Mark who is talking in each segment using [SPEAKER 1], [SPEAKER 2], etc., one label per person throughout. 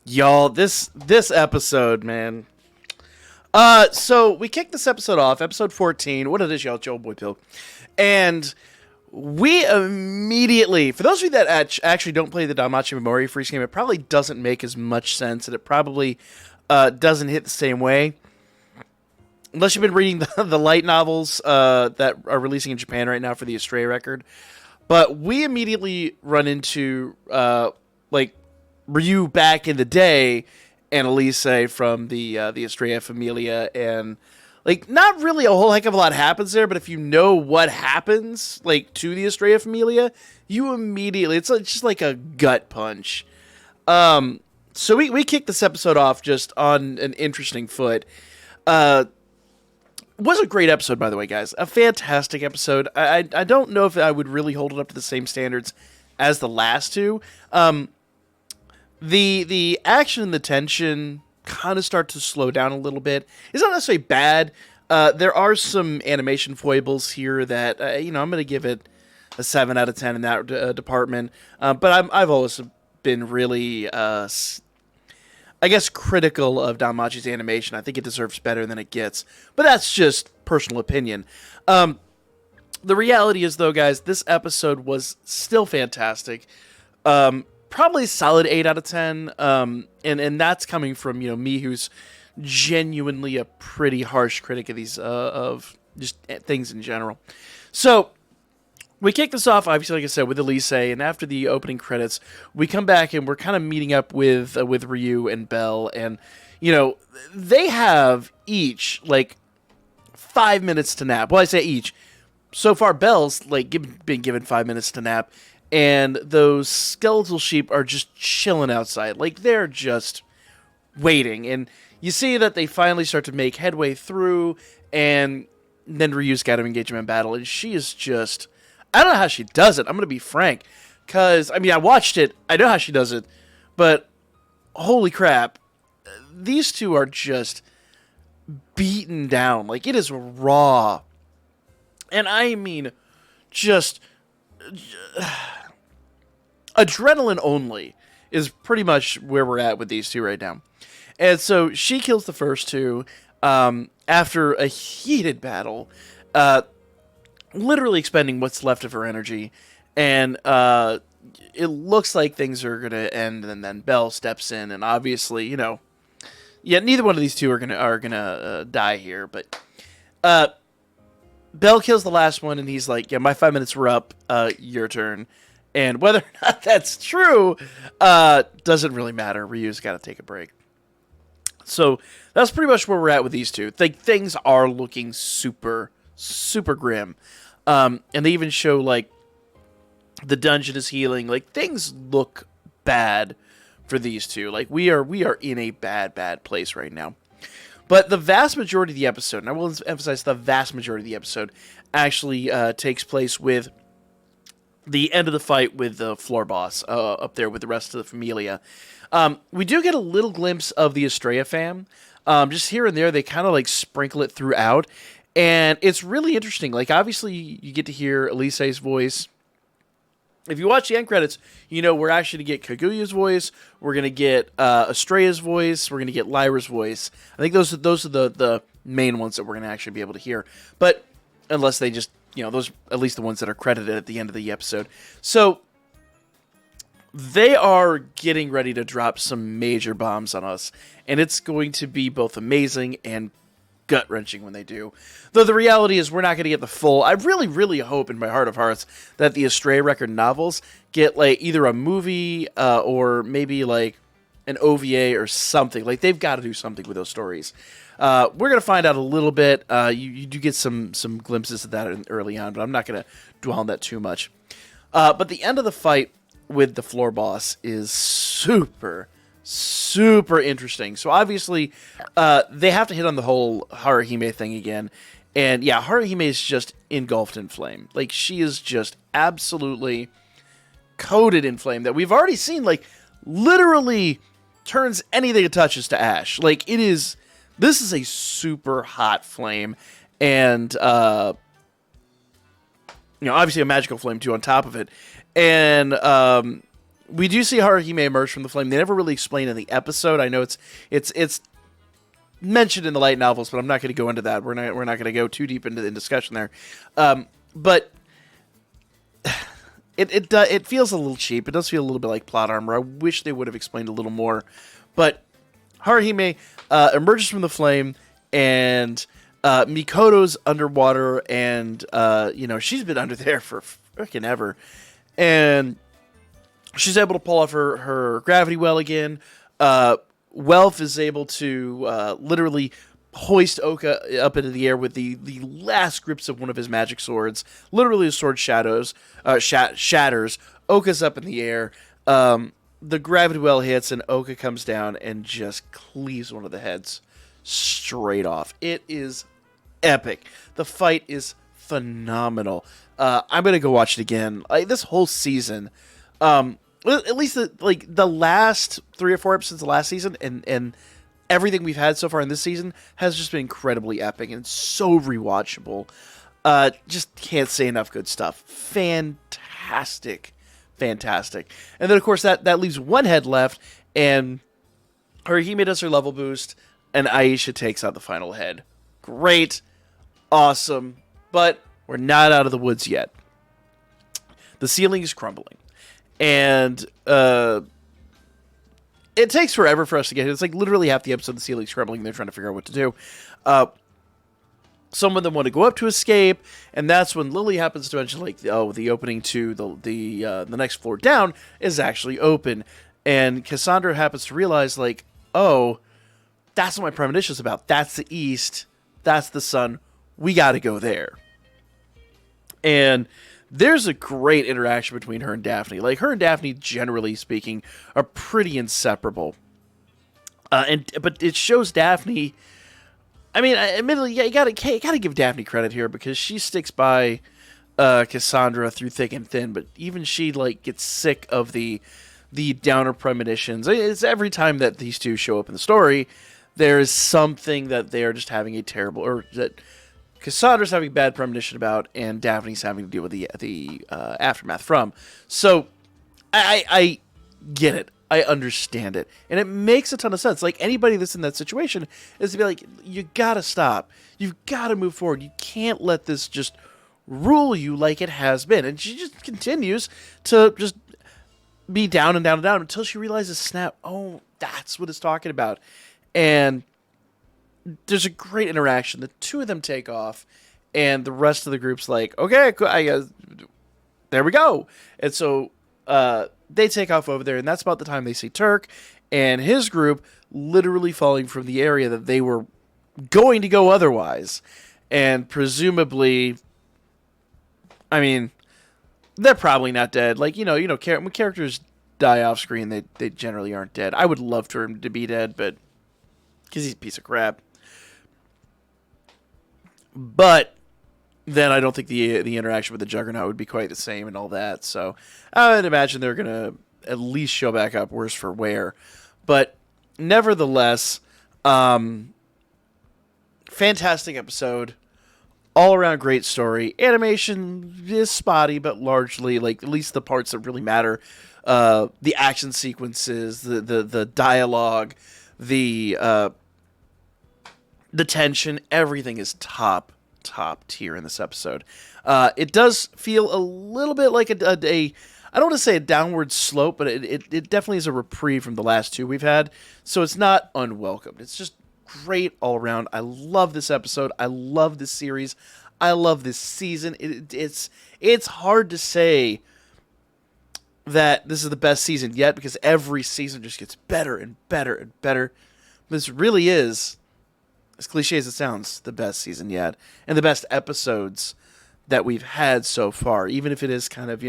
[SPEAKER 1] Y'all, this episode, man. So we kicked this episode off, episode 14. What it is, y'all, Joe Boy Pill. And we immediately, for those of you that actually don't play the Danmachi Memory Freeze game, it probably doesn't make as much sense, and it probably doesn't hit the same way. Unless you've been reading the light novels that are releasing in Japan right now for the Astray record. But we immediately run into, like, Ryu back in the day and Elise from the Estrella Familia, and like not really a whole heck of a lot happens there, but if you know what happens like to the Estrella Familia, you immediately it's just like a gut punch. So we kicked this episode off just on an interesting foot. Was a great episode, by the way, guys. A fantastic episode. I don't know if I would really hold it up to the same standards as the last two. The action and the tension kind of start to slow down a little bit. It's not necessarily bad. There are some animation foibles here that I'm going to give it a 7 out of 10 in that department. But I've always been really, I guess, critical of Danmachi's animation. I think it deserves better than it gets. But that's just personal opinion. The reality is, though, guys, this episode was still fantastic. Probably a solid 8 out of 10, and that's coming from me, who's genuinely a pretty harsh critic of these of just things in general. So we kick this off, obviously, like I said, with Elise, and after the opening credits, we come back and we're kind of meeting up with Ryu and Belle, and they have each like 5 minutes to nap. Well, I say each. So far, Belle's like been given 5 minutes to nap. And those skeletal sheep are just chilling outside. Like, they're just waiting. And you see that they finally start to make headway through. And then Ryu's got to engage him in battle. And she is just... I don't know how she does it. I'm going to be frank. Because, I watched it. I know how she does it. But, holy crap. These two are just beaten down. Like, it is raw. And I mean, just... adrenaline only is pretty much where we're at with these two right now. And so she kills the first two after a heated battle, literally expending what's left of her energy. And it looks like things are going to end, and then Belle steps in, and obviously, neither one of these two are gonna die here, but Belle kills the last one, and he's like, my 5 minutes were up, your turn. And whether or not that's true doesn't really matter. Ryu's got to take a break. So that's pretty much where we're at with these two. Things are looking super, super grim. And they even show, like, the dungeon is healing. Like, things look bad for these two. Like, we are in a bad, bad place right now. But the vast majority of the episode, and I will emphasize the vast majority of the episode, actually takes place with the end of the fight with the floor boss up there with the rest of the Familia. We do get a little glimpse of the Estrella fam. Just here and there, they kind of like sprinkle it throughout. And it's really interesting. Like, obviously, you get to hear Elise's voice. If you watch the end credits, we're actually going to get Kaguya's voice. We're going to get Estrella's voice. We're going to get Lyra's voice. I think those are the main ones that we're going to actually be able to hear. But unless they just, those at least the ones that are credited at the end of the episode. So they are getting ready to drop some major bombs on us. And it's going to be both amazing and gut-wrenching when they do. Though the reality is we're not going to get the full... I really, really hope in my heart of hearts that the Astray record novels get like either a movie or maybe like an OVA or something. Like, they've got to do something with those stories. We're going to find out a little bit. You do get some glimpses of that early on, but I'm not going to dwell on that too much. But the end of the fight with the floor boss is super interesting. So obviously, they have to hit on the whole Haruhime thing again. And yeah, Haruhime is just engulfed in flame. Like, she is just absolutely coated in flame that we've already seen, like, literally turns anything it touches to ash. Like, this is a super hot flame. And, obviously a magical flame too on top of it. And, we do see Haruhime emerge from the flame. They never really explain in the episode. I know it's mentioned in the light novels, but I'm not going to go into that. We're not going to go too deep into the discussion there. But it feels a little cheap. It does feel a little bit like plot armor. I wish they would have explained a little more. But Haruhime emerges from the flame, and Mikoto's underwater, and she's been under there for freaking ever, and she's able to pull off her gravity well again. Welf is able to literally hoist Oka up into the air with the last grips of one of his magic swords. Literally, the sword shatters. Oka's up in the air. The gravity well hits, and Oka comes down and just cleaves one of the heads straight off. It is epic. The fight is phenomenal. I'm gonna go watch it again. This whole season, at least the last 3 or 4 episodes of last season, and everything we've had so far in this season has just been incredibly epic and so rewatchable. Just can't say enough good stuff. Fantastic. And then, of course, that leaves one head left, and Haruhime does her level boost, and Aisha takes out the final head. Great. Awesome. But we're not out of the woods yet. The ceiling is crumbling. And it takes forever for us to get it. It's like literally half the episode, the ceiling's crumbling, and they're trying to figure out what to do. Some of them want to go up to escape, and that's when Lily happens to mention, the opening to the next floor down is actually open. And Cassandra happens to realize, that's what my premonition's about. That's the east. That's the sun. We got to go there. And there's a great interaction between her and Daphne. Her and Daphne, generally speaking, are pretty inseparable. But it shows Daphne. I mean, admittedly, you gotta give Daphne credit here, because she sticks by Cassandra through thick and thin. But even she gets sick of the downer premonitions. It's every time that these two show up in the story, there is something that they are just having a terrible, or that Cassandra's having a bad premonition about, and Daphne's having to deal with the aftermath from. So I get it. I understand it. And it makes a ton of sense. Anybody that's in that situation is to be you gotta stop. You've gotta move forward. You can't let this just rule you like it has been. And she just continues to just be down and down and down until she realizes, snap, oh, that's what it's talking about. And there's a great interaction. The two of them take off, and the rest of the group's okay, cool, I guess, there we go. And so they take off over there, and that's about the time they see Turk and his group literally falling from the area that they were going to go otherwise. And presumably, I mean, they're probably not dead. When characters die off screen, they generally aren't dead. I would love for him to be dead, but because he's a piece of crap. But then I don't think the interaction with the Juggernaut would be quite the same and all that. So I would imagine they're going to at least show back up, worse for wear. But nevertheless, fantastic episode. All around great story. Animation is spotty, but largely, at least the parts that really matter. The action sequences, the dialogue, the tension, everything is top tier in this episode. It does feel a little bit like a I don't want to say a downward slope, but it definitely is a reprieve from the last two we've had. So it's not unwelcomed. It's just great all around. I love this episode. I love this series. I love this season. It's hard to say that this is the best season yet, because every season just gets better and better and better. This really is, as cliche as it sounds, the best season yet, and the best episodes that we've had so far, even if it is kind of,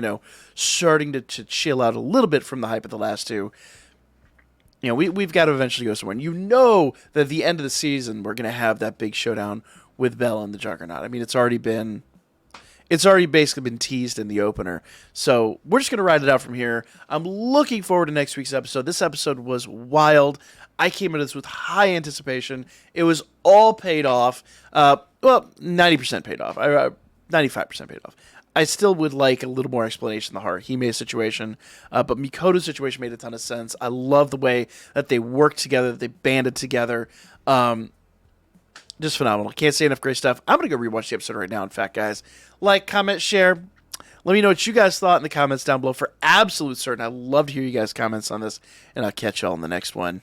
[SPEAKER 1] starting to chill out a little bit from the hype of the last two. We've got to eventually go somewhere. And that at the end of the season, we're going to have that big showdown with Bella and the Juggernaut. I mean, it's already basically been teased in the opener. So we're just going to ride it out from here. I'm looking forward to next week's episode. This episode was wild. I came into this with high anticipation. It was all paid off. 90% paid off. 95% paid off. I still would like a little more explanation of the Hime's situation, but Mikoto's situation made a ton of sense. I love the way that they worked together, that they banded together. Just phenomenal. Can't say enough great stuff. I'm going to go rewatch the episode right now, in fact, guys. Like, comment, share. Let me know what you guys thought in the comments down below for absolute certain. I'd love to hear you guys' comments on this, and I'll catch y'all in the next one.